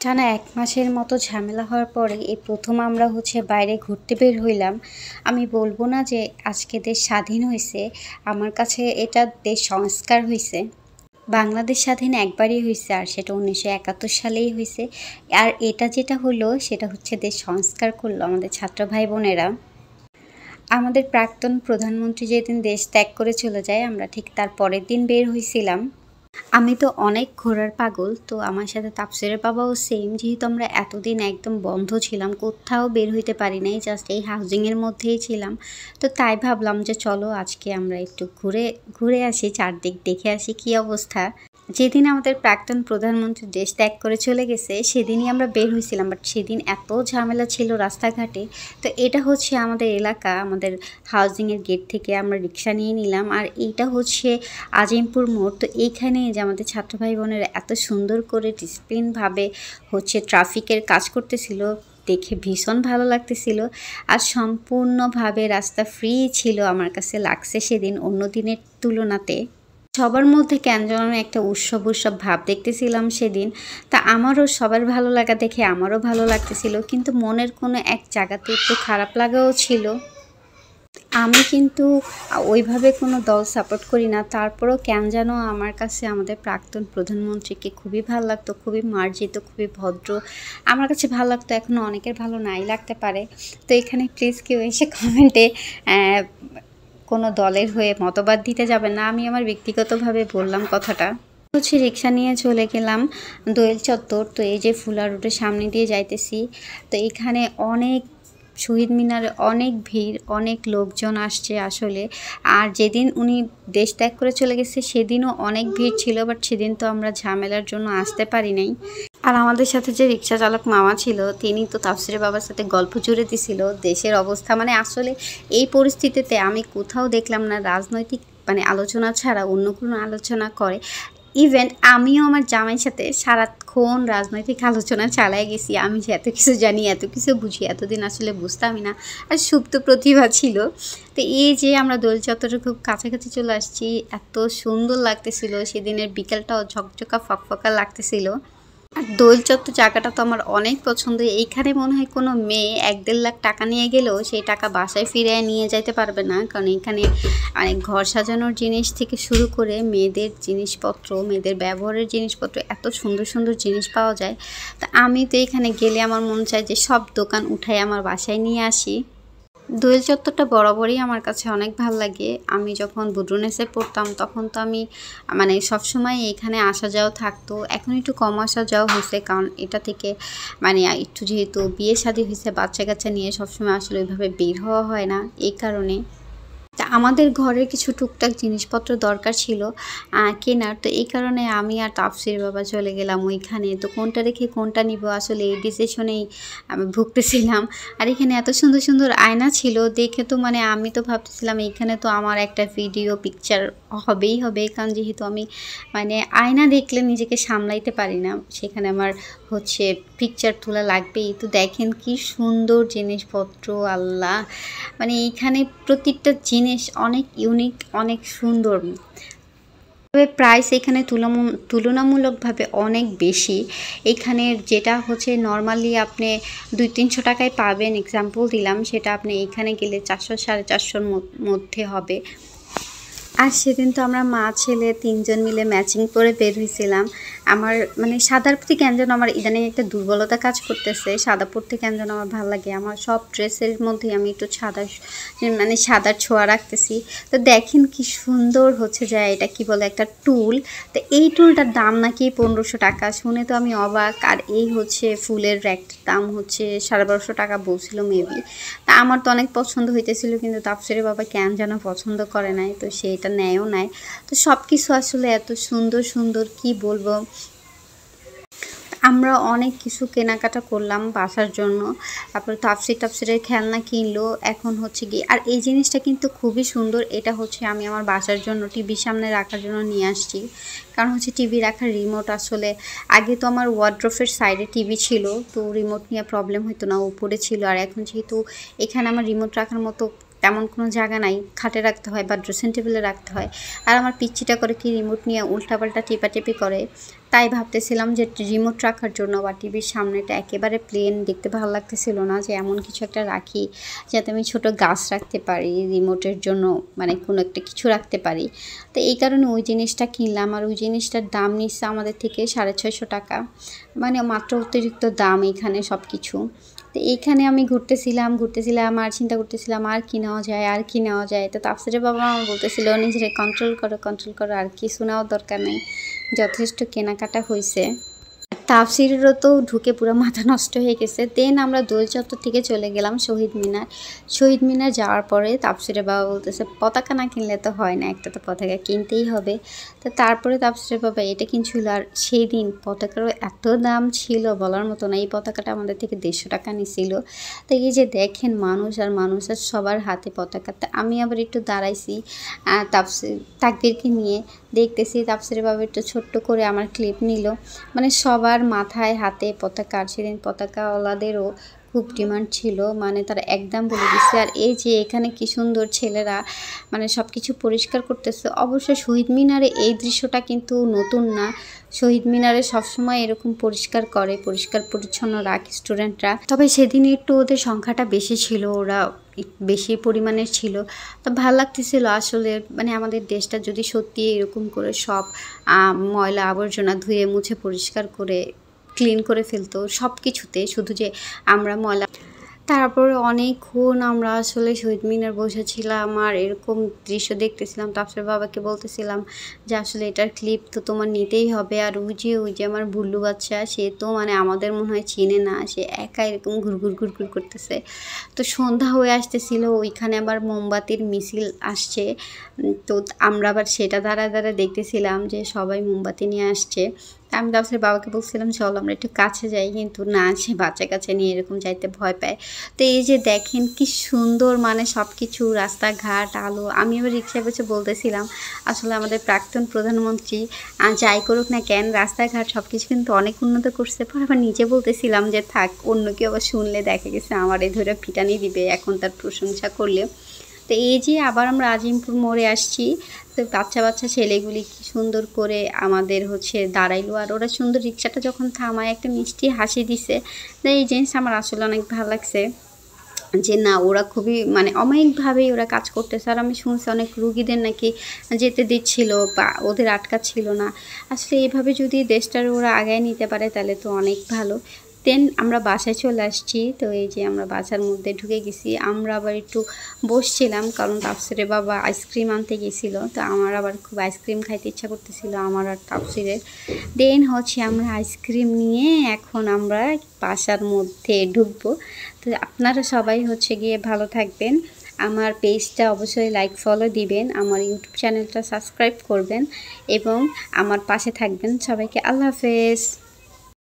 টানা ১ মাসের মতো ঝামেলা হওয়ার পরে এই প্রথম আমরা বাইরে ঘুরতে বের হইলাম। আমি বলব না যে আজকে দেশ স্বাধীন হইছে। আমার কাছে এটা দেশ সংস্কার হইছে। বাংলাদেশ স্বাধীন একবারই হইছে আর সেটা ১৯৭১ সালেই হইছে। আর এটা যেটা হলো সেটা দেশ সংস্কার করলো আমাদের ছাত্র ভাই বোনেরা। আমাদের প্রাক্তন প্রধানমন্ত্রী যেদিন দেশ ত্যাগ করে চলে যায় আমরা ঠিক তার পরের দিন বের হইছিলাম। আমি তো অনেক ঘোরার পাগল, তো আমার সাথে তাফসীরের বাবাও সেম। যেহেতু আমরা এতদিন একদম বন্ধ ছিলাম, কোথাও বের হইতে পারি নাই, জাস্ট এই হাউজিংয়ের মধ্যেই ছিলাম। তো তাই ভাবলাম যে চলো আজকে আমরা একটু ঘুরে আসি, চারদিক দেখে আসি কী অবস্থা। যেদিন আমাদের প্রাক্তন প্রধানমন্ত্রী দেশ ত্যাগ করে চলে গেছে সেদিনই আমরা বের হয়েছিলাম, বাট সেদিন এত ঝামেলা ছিল রাস্তাঘাটে। তো এটা আমাদের এলাকা, আমাদের হাউজিংয়ের গেট থেকে আমরা রিক্সা নিয়ে নিলাম। আর এইটা আজিমপুর মোড়। তো এইখানে যে আমাদের ছাত্র ভাই বোনেরা এত সুন্দর করে ডিসিপ্লিনভাবে ট্রাফিকের কাজ করতেছিল, দেখে ভীষণ ভালো লাগতেছিল। আর সম্পূর্ণভাবে রাস্তা ফ্রি ছিল আমার কাছে লাগছে সেদিন অন্য দিনের তুলনাতে। সবার মধ্যে কেন যেন একটা উৎসব ভাব দেখতেছিলাম সেদিন। তা আমারও সবার ভালো লাগা দেখে আমারও ভালো লাগতেছিল, কিন্তু মনের কোনো এক জায়গাতে একটু খারাপ লাগাও ছিল। আমি কিন্তু ওইভাবে কোনো দল সাপোর্ট করি না, তারপরেও কেন যেন আমার কাছে আমাদের প্রাক্তন প্রধানমন্ত্রীকে খুবই ভালো লাগতো, খুবই মার্জিত, খুবই ভদ্র। আমার কাছে ভালো লাগতো, এখনও অনেকের ভালো নাই লাগতে পারে। তো এখানে প্লিজ কেউ এসে কমেন্টে কোনো দলের হয়ে মতবাদ দিতে যাবে না, আমি আমার ব্যক্তিগতভাবে বললাম কথাটা। রিক্সা নিয়ে চলে গেলাম দোয়েল চত্বর। তো এই যে ফুলা রোডের সামনে দিয়ে যাইতেছি। তো এখানে অনেক শহীদ মিনারে অনেক ভিড়, অনেক লোকজন আসছে আসলে। আর যেদিন উনি দেশ ত্যাগ করে চলে গেছে সেদিনও অনেক ভিড় ছিল, বাট সেদিন তো আমরা ঝামেলার জন্য আসতে পারি নাই। আর আমাদের সাথে যে রিক্সা চালক মামা ছিল তিনি তো তাফসীরের বাবার সাথে গল্প জুড়ে দিছিল দেশের অবস্থা। আসলে এই পরিস্থিতিতে আমি কোথাও দেখলাম না রাজনৈতিক আলোচনা ছাড়া অন্য কোনো আলোচনা করে। ইভেন আমিও আমার জামাইয়ের সাথে সারাক্ষণ রাজনৈতিক আলোচনা চালায় গেছি। আমি যে এত কিছু জানি, এত কিছু বুঝি, এতদিন আসলে বুঝতামই না। আর সুপ্ত প্রতিভা ছিল। তো এই যে আমরা দোল চত্বরের খুব কাছাকাছি চলে আসছি, এত সুন্দর লাগতেছিল। সেদিনের বিকেলটাও ঝকঝকা ফকফকা লাগতেছিল। আর দোল চত্বর জায়গাটা তো আমার অনেক পছন্দ। এইখানে মনে হয় কোনো মেয়ে ১-১.৫ লাখ টাকা নিয়ে গেলেও সেই টাকা বাসায় ফিরে নিয়ে যাইতে পারবে না, কারণ এখানে ঘর সাজানোর জিনিস থেকে শুরু করে মেয়েদের জিনিসপত্র, মেয়েদের ব্যবহারের জিনিসপত্র, এত সুন্দর সুন্দর জিনিস পাওয়া যায়। তা আমি তো এখানে গেলে আমার মন চায় যে সব দোকান উঠাই আমার বাসায় নিয়ে আসি। দোয়েল চত্বরটা বরাবরই আমার কাছে অনেক ভালো লাগে। আমি যখন বুড্রুনেসে পড়তাম তখন তো আমি সবসময় এখানে আসা যাওয়া থাকতো। এখন একটু কম আসা যাওয়া হয়েছে, কারণ এটা থেকে একটু যেহেতু বিয়ে শাদী হয়েছে, বাচ্চা কাচ্চা নিয়ে সবসময় আসলে ওইভাবে বের হওয়া হয় না, এই কারণে। তা আমাদের ঘরের কিছু টুকটাক জিনিসপত্র দরকার ছিল কেনার। তো এই কারণে আমি আর তাফসীর বাবা চলে গেলাম ওইখানে। তো কোনটা রেখে কোনটা নিব আসলে এই ডিসিশনেই আমি ভুগতেছিলাম। আর এখানে এত সুন্দর সুন্দর আয়না ছিল, দেখে তো আমি তো ভাবতেছিলাম এইখানে তো আমার একটা ভিডিও পিকচার হবেই হবে, কারণ যেহেতু আমি আয়না দেখলে নিজেকে সামলাইতে পারি না, সেখানে আমার পিকচার তোলা লাগবেই। তো দেখেন কি সুন্দর জিনিসপত্র, আল্লাহ! এইখানে প্রত্যেকটা জিনিস অনেক ইউনিক, অনেক সুন্দর। তবে প্রাইস এখানে তুলনামূলকভাবে অনেক বেশি। এখানের যেটা নর্মালি আপনি ২০০-৩০০ টাকায় পাবেন, এক্সাম্পল দিলাম, সেটা আপনি এখানে গেলে ৪০০-৪৫০-র মধ্যে হবে। আর সেদিন তো আমরা মা ছেলে ৩ জন মিলে ম্যাচিং করে বের হয়েছিলাম। আমার সাদার প্রতি কেন যেন আমার ইদানিং একটা দুর্বলতা কাজ করতেছে। সাদা পরতে কেন যেন আমার ভালো লাগে। আমার সব ড্রেসের মধ্যে আমি একটু সাদার ছোঁয়া রাখতেছি। তো দেখেন কি সুন্দর যায়, এটা কি বলে, একটা টুল। তো এই টুলটার দাম নাকি ১৫০০ টাকা। শুনে তো আমি অবাক। আর এই ফুলের র্যাকটার দাম ১২৫০ টাকা বলছিল মেবি। তা আমার তো অনেক পছন্দ হইতেছিল, কিন্তু তাফসীরের বাবা কেন যেন পছন্দ করে নাই, তো সেটা নেয়ও নাই। তো সব কিছু আসলে এত সুন্দর সুন্দর, কি বলবো। আমরা অনেক কিছু কেনাকাটা করলাম বাসার জন্য। তারপরে তাফসীরের খেলনা কিনলো। এখন কি, আর এই জিনিসটা কিন্তু খুবই সুন্দর। এটা আমি আমার বাসার জন্য টিভির সামনে রাখার জন্য নিয়ে আসছি, কারণ টিভি রাখার রিমোট আসলে আগে তো আমার ওয়ার্ড্রোবের সাইডে টিভি ছিল, তো রিমোট নিয়ে প্রবলেম হতো না, উপরে ছিল। আর এখন যেহেতু এখানে আমার রিমোট রাখার মতো তেমন কোনো জায়গা নাই, খাটে রাখতে হয় বা ড্রেসিং টেবিলে রাখতে হয়। আর আমার পিচ্চিটা করে কি রিমোট নিয়ে উল্টাপাল্টা টিপাটিপি করে। তা তাই ভাবতেছিলাম যে রিমোট রাখার জন্য বা টিভির সামনেটা একেবারে প্লেন দেখতে ভালো লাগতেছিল না, যে এমন কিছু একটা রাখি যাতে আমি ছোট গাছ রাখতে পারি রিমোটের জন্য, মানে কোনো একটা কিছু রাখতে পারি। তো এই কারণে ওই জিনিসটা কিনলাম। আর ওই জিনিসটার দাম নিচ্ছে আমাদের থেকে 650 টাকা, মানে মাত্র অতিরিক্ত দাম এখানে সব কিছু। তো এইখানে আমি ঘুরতেছিলাম আর চিন্তা করতেছিলাম আর কি নেওয়া যায়। তো তাফসিরের বাবা আমার বলতেছিল নিজেরে কন্ট্রোল করো, আর কিছু নেওয়ার দরকার নেই, যথেষ্ট কেনাকাটা হয়েছে। তাফসিরেরও তো ঢুকে পুরো মাথা নষ্ট হয়ে গেছে। দেন আমরা দোল চত্বর থেকে চলে গেলাম শহীদ মিনার যাওয়ার পরে তাফসিরের বাবা বলতেছে পতাকা না কিনলে তো হয় না, একটা তো পতাকা কিনতেই হবে। তো তারপরে তাফসিরের বাবা এটা কিনছিল। আর সেই দিন পতাকারও এত দাম ছিল বলার মতো না। এই পতাকাটা আমাদের থেকে 150 টাকা নিছিল। তো এই যে দেখেন মানুষ আর সবার হাতে পতাকা। তা আমি আবার একটু দাঁড়াইছি তাকবীরকে নিয়ে দেখতেছি। তাফসিরের বাবা একটু ছোট্ট করে আমার ক্লিপ নিল, মানে সবার মাথায় হাতে পতাকা। আর সেদিন পতাকাওয়ালাদেরও খুব ডিমান্ড ছিল, মানে তারা একদম বলে দিচ্ছে। আর এই যে এখানে কি সুন্দর ছেলেরা মানে সব কিছু পরিষ্কার করতেছে। অবশ্য শহীদ মিনারে এই দৃশ্যটা কিন্তু নতুন না, শহীদ মিনারে সবসময় এরকম পরিষ্কার পরিচ্ছন্ন রাখে স্টুডেন্টরা। তবে সেদিন একটু ওদের সংখ্যাটা বেশি ছিল, ওরা বেশি পরিমাণের ছিল। তো ভালো লাগতেছিল আসলে, মানে আমাদের দেশটা যদি সত্যি এরকম করে সব ময়লা আবর্জনা ধুয়ে মুছে পরিষ্কার করে ক্লিন করে ফেলতো সব কিছুতে, শুধু যে আমরা ময়লা। তারপরে অনেকক্ষণ আমরা আসলে শহীদ মিনার বসেছিলাম আর এরকম দৃশ্য দেখতেছিলাম। তারপরে বাবাকে বলতেছিলাম যে আসলে এটার ক্লিপ তো তোমার নিতেই হবে। আর ওই যে আমার বুল্লু বাচ্চা, সে তো মানে আমাদের মনে হয় চিনে না, সে একা এরকম ঘুরঘুর করতেছে। তো সন্ধ্যা হয়ে আসতেছিল, ওইখানে আবার মোমবাতির মিছিল আসছে। তো আমরা আবার সেটা দাঁড়া দেখতেছিলাম যে সবাই মোমবাতি নিয়ে আসছে। আমি তারপরে বাবাকে বলছিলাম চলো আমরা একটু কাছে যাই, কিন্তু না, সে বাচ্চা কাছে নিয়ে এরকম যাইতে ভয় পায়। তো এই যে দেখেন কি সুন্দর, মানে সব কিছু রাস্তাঘাট আলো। আমি আবার রিক্সায় বসে বলতেছিলাম আসলে আমাদের প্রাক্তন প্রধানমন্ত্রী যাই করুক না কেন রাস্তাঘাট সব কিছু কিন্তু অনেক উন্নত করছে। পর আবার নিজে বলতেছিলাম যে থাক, অন্য কেউ আবার শুনলে দেখা গেছে আমার এই ধরে পিটানি দিবে এখন তার প্রশংসা করলে। তো এই যে আবার আমরা আজিমপুর মোড়ে আসছি। তো বাচ্চা ছেলেগুলি কি সুন্দর করে আমাদের দাঁড়াইলো, আর ওরা সুন্দর রিক্সাটা যখন থামায় একটা মিষ্টি হাসি দিছে। তো এই জিনিস আমার আসলে অনেক ভালো লাগছে যে না, ওরা খুবই মানে অমায়িকভাবেই ওরা কাজ করতেছে। আর আমি শুনছি অনেক রুগীদের নাকি যেতে দিচ্ছিল বা ওদের আটকাচ্ছিল না। আসলে এইভাবে যদি দেশটার ওরা আগায় নিতে পারে তাহলে তো অনেক ভালো। দেন আমরা বাসায় চলে আসছি। তো এই যে আমরা বাসার মধ্যে ঢুকে গেছি। আমরা আবার একটু বসছিলাম, কারণ তাফসিরের বাবা আইসক্রিম আনতে গেছিলো। তো আমার আবার খুব আইসক্রিম খাইতে ইচ্ছা করতেছিল আমার আর তাফসিরের। দেন আমরা আইসক্রিম নিয়ে এখন আমরা বাসার মধ্যে ঢুকবো। তো আপনারা সবাই গিয়ে ভালো থাকবেন। আমার পেজটা অবশ্যই লাইক ফলো দিবেন, আমার ইউটিউব চ্যানেলটা সাবস্ক্রাইব করবেন এবং আমার পাশে থাকবেন। সবাইকে আল্লাহ হাফেজ।